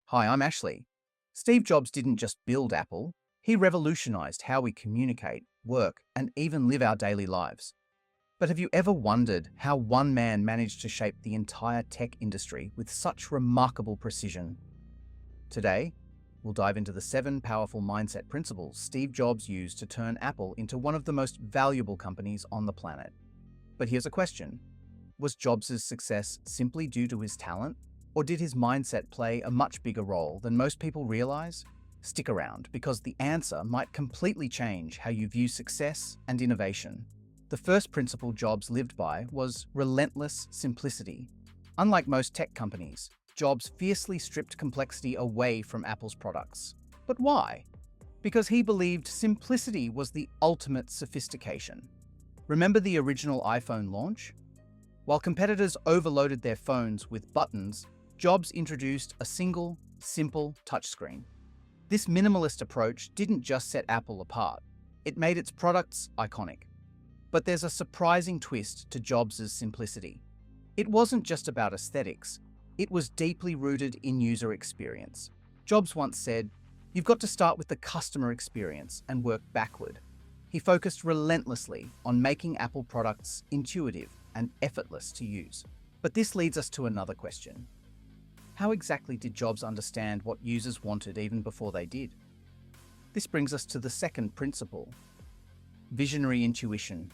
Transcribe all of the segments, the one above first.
Hi, I'm Ashley. Steve Jobs didn't just build Apple, he revolutionized how we communicate, work, and even live our daily lives. But have you ever wondered how one man managed to shape the entire tech industry with such remarkable precision? Today, we'll dive into the 7 powerful mindset principles Steve Jobs used to turn Apple into one of the most valuable companies on the planet. But here's a question. Was Jobs' success simply due to his talent? Or did his mindset play a much bigger role than most people realize? Stick around, because the answer might completely change how you view success and innovation. The first principle Jobs lived by was relentless simplicity. Unlike most tech companies, Jobs fiercely stripped complexity away from Apple's products. But why? Because he believed simplicity was the ultimate sophistication. Remember the original iPhone launch? While competitors overloaded their phones with buttons, Jobs introduced a single, simple touchscreen. This minimalist approach didn't just set Apple apart, it made its products iconic. But there's a surprising twist to Jobs' simplicity. It wasn't just about aesthetics, it was deeply rooted in user experience. Jobs once said, "You've got to start with the customer experience and work backward." He focused relentlessly on making Apple products intuitive and effortless to use. But this leads us to another question. How exactly did Jobs understand what users wanted even before they did? This brings us to the second principle, visionary intuition.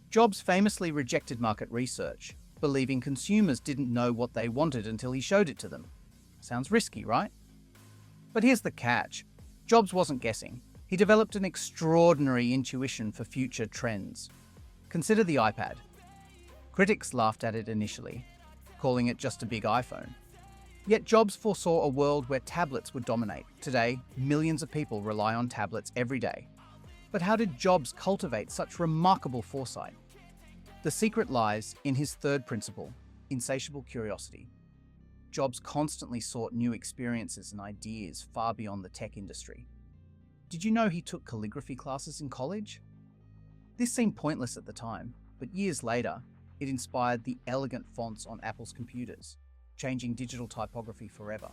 Jobs famously rejected market research, believing consumers didn't know what they wanted until he showed it to them. Sounds risky, right? But here's the catch. Jobs wasn't guessing. He developed an extraordinary intuition for future trends. Consider the iPad. Critics laughed at it initially, calling it just a big iPhone. Yet Jobs foresaw a world where tablets would dominate. Today, millions of people rely on tablets every day. But how did Jobs cultivate such remarkable foresight? The secret lies in his third principle, insatiable curiosity. Jobs constantly sought new experiences and ideas far beyond the tech industry. Did you know he took calligraphy classes in college? This seemed pointless at the time, but years later, it inspired the elegant fonts on Apple's computers, changing digital typography forever.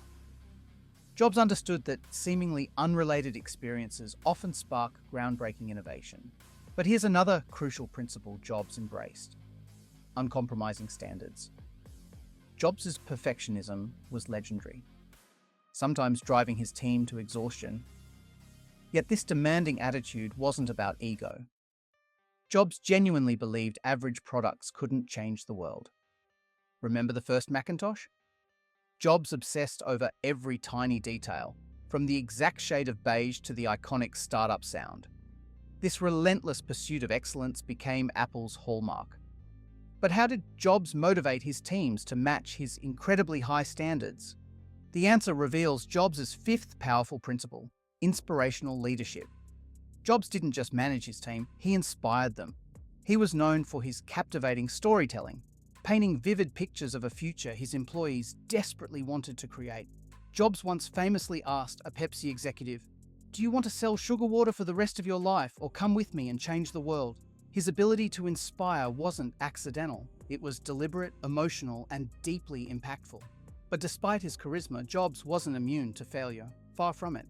Jobs understood that seemingly unrelated experiences often spark groundbreaking innovation. But here's another crucial principle Jobs embraced: uncompromising standards. Jobs' perfectionism was legendary, sometimes driving his team to exhaustion. Yet this demanding attitude wasn't about ego. Jobs genuinely believed average products couldn't change the world. Remember the first Macintosh? Jobs obsessed over every tiny detail, from the exact shade of beige to the iconic startup sound. This relentless pursuit of excellence became Apple's hallmark. But how did Jobs motivate his teams to match his incredibly high standards? The answer reveals Jobs' fifth powerful principle, inspirational leadership. Jobs didn't just manage his team, he inspired them. He was known for his captivating storytelling, painting vivid pictures of a future his employees desperately wanted to create. Jobs once famously asked a Pepsi executive, "Do you want to sell sugar water for the rest of your life, or come with me and change the world?" His ability to inspire wasn't accidental. It was deliberate, emotional, and deeply impactful. But despite his charisma, Jobs wasn't immune to failure. Far from it.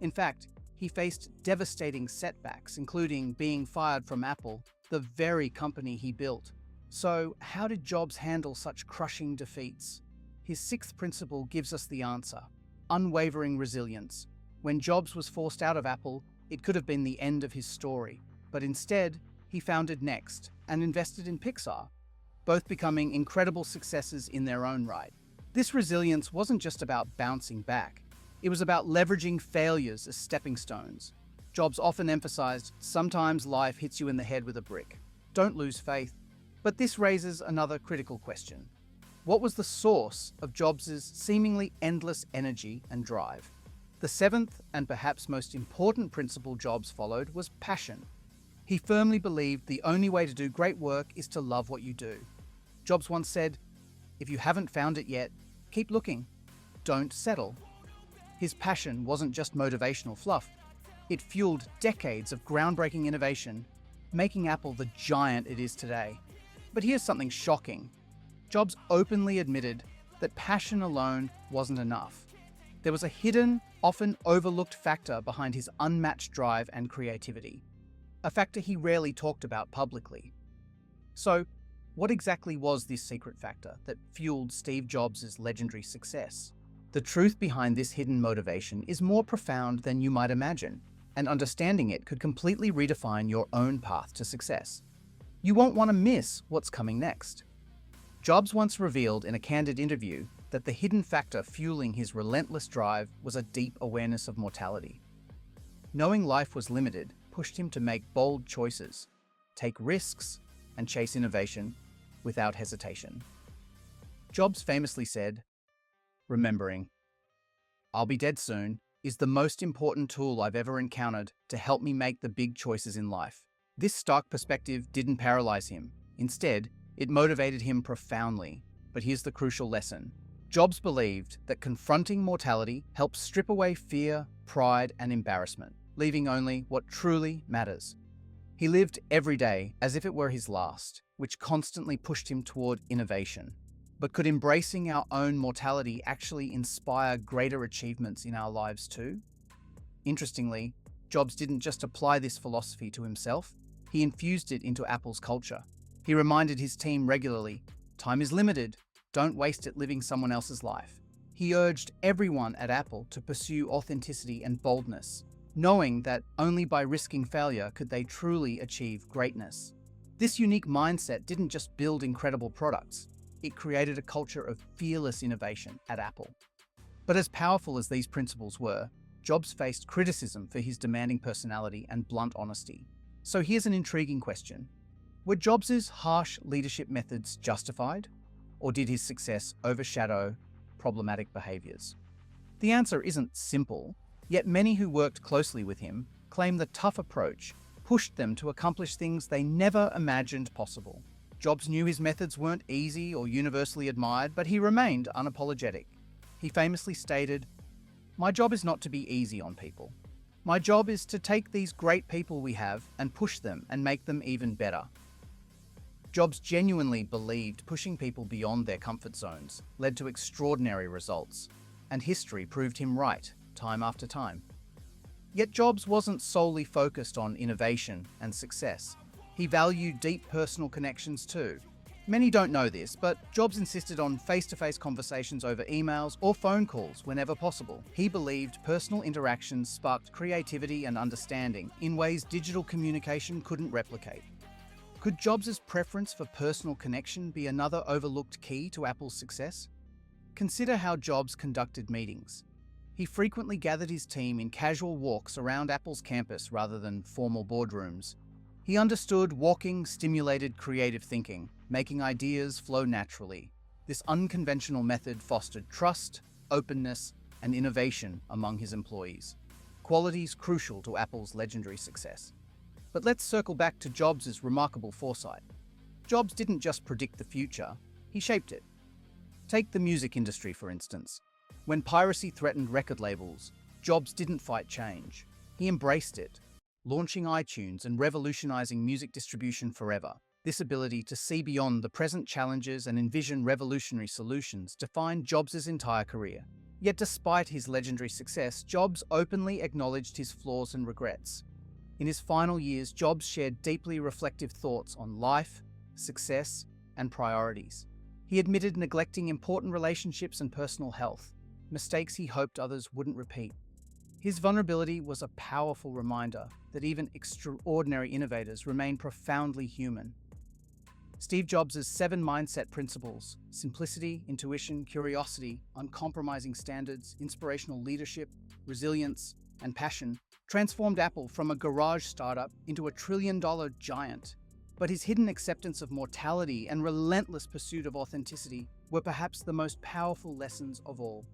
In fact, he faced devastating setbacks, including being fired from Apple, the very company he built. So, how did Jobs handle such crushing defeats? His sixth principle gives us the answer: unwavering resilience. When Jobs was forced out of Apple, it could have been the end of his story. But instead, he founded Next and invested in Pixar, both becoming incredible successes in their own right. This resilience wasn't just about bouncing back. It was about leveraging failures as stepping stones. Jobs often emphasized, sometimes life hits you in the head with a brick. Don't lose faith. But this raises another critical question. What was the source of Jobs' seemingly endless energy and drive? The seventh and perhaps most important principle Jobs followed was passion. He firmly believed the only way to do great work is to love what you do. Jobs once said, "If you haven't found it yet, keep looking. Don't settle." His passion wasn't just motivational fluff. It fueled decades of groundbreaking innovation, making Apple the giant it is today. But here's something shocking. Jobs openly admitted that passion alone wasn't enough. There was a hidden, often overlooked factor behind his unmatched drive and creativity, a factor he rarely talked about publicly. So, what exactly was this secret factor that fueled Steve Jobs' legendary success? The truth behind this hidden motivation is more profound than you might imagine, and understanding it could completely redefine your own path to success. You won't want to miss what's coming next. Jobs once revealed in a candid interview that the hidden factor fueling his relentless drive was a deep awareness of mortality. Knowing life was limited pushed him to make bold choices, take risks, and chase innovation without hesitation. Jobs famously said, "Remembering, I'll be dead soon, is the most important tool I've ever encountered to help me make the big choices in life." This stark perspective didn't paralyze him. Instead, it motivated him profoundly. But here's the crucial lesson. Jobs believed that confronting mortality helps strip away fear, pride, and embarrassment, leaving only what truly matters. He lived every day as if it were his last, which constantly pushed him toward innovation. But could embracing our own mortality actually inspire greater achievements in our lives too? Interestingly, Jobs didn't just apply this philosophy to himself, he infused it into Apple's culture. He reminded his team regularly, "Time is limited, don't waste it living someone else's life." He urged everyone at Apple to pursue authenticity and boldness, knowing that only by risking failure could they truly achieve greatness. This unique mindset didn't just build incredible products, it created a culture of fearless innovation at Apple. But as powerful as these principles were, Jobs faced criticism for his demanding personality and blunt honesty. So here's an intriguing question. Were Jobs' harsh leadership methods justified, or did his success overshadow problematic behaviors? The answer isn't simple, yet many who worked closely with him claim the tough approach pushed them to accomplish things they never imagined possible. Jobs knew his methods weren't easy or universally admired, but he remained unapologetic. He famously stated, "My job is not to be easy on people. My job is to take these great people we have and push them and make them even better." Jobs genuinely believed pushing people beyond their comfort zones led to extraordinary results, and history proved him right time after time. Yet Jobs wasn't solely focused on innovation and success. He valued deep personal connections too. Many don't know this, but Jobs insisted on face-to-face conversations over emails or phone calls whenever possible. He believed personal interactions sparked creativity and understanding in ways digital communication couldn't replicate. Could Jobs' preference for personal connection be another overlooked key to Apple's success? Consider how Jobs conducted meetings. He frequently gathered his team in casual walks around Apple's campus rather than formal boardrooms. He understood walking stimulated creative thinking, making ideas flow naturally. This unconventional method fostered trust, openness, and innovation among his employees, qualities crucial to Apple's legendary success. But let's circle back to Jobs' remarkable foresight. Jobs didn't just predict the future, he shaped it. Take the music industry, for instance. When piracy threatened record labels, Jobs didn't fight change. He embraced it, launching iTunes and revolutionizing music distribution forever. This ability to see beyond the present challenges and envision revolutionary solutions defined Jobs' entire career. Yet despite his legendary success, Jobs openly acknowledged his flaws and regrets. In his final years, Jobs shared deeply reflective thoughts on life, success, and priorities. He admitted neglecting important relationships and personal health, mistakes he hoped others wouldn't repeat. His vulnerability was a powerful reminder that even extraordinary innovators remain profoundly human. Steve Jobs' 7 mindset principles: simplicity, intuition, curiosity, uncompromising standards, inspirational leadership, resilience, and passion, transformed Apple from a garage startup into a trillion-dollar giant. But his hidden acceptance of mortality and relentless pursuit of authenticity were perhaps the most powerful lessons of all.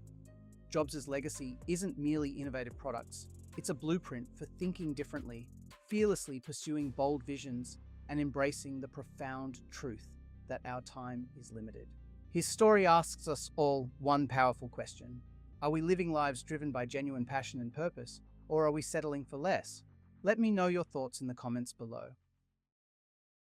Jobs' legacy isn't merely innovative products. It's a blueprint for thinking differently, fearlessly pursuing bold visions, and embracing the profound truth that our time is limited. His story asks us all one powerful question. Are we living lives driven by genuine passion and purpose, or are we settling for less? Let me know your thoughts in the comments below.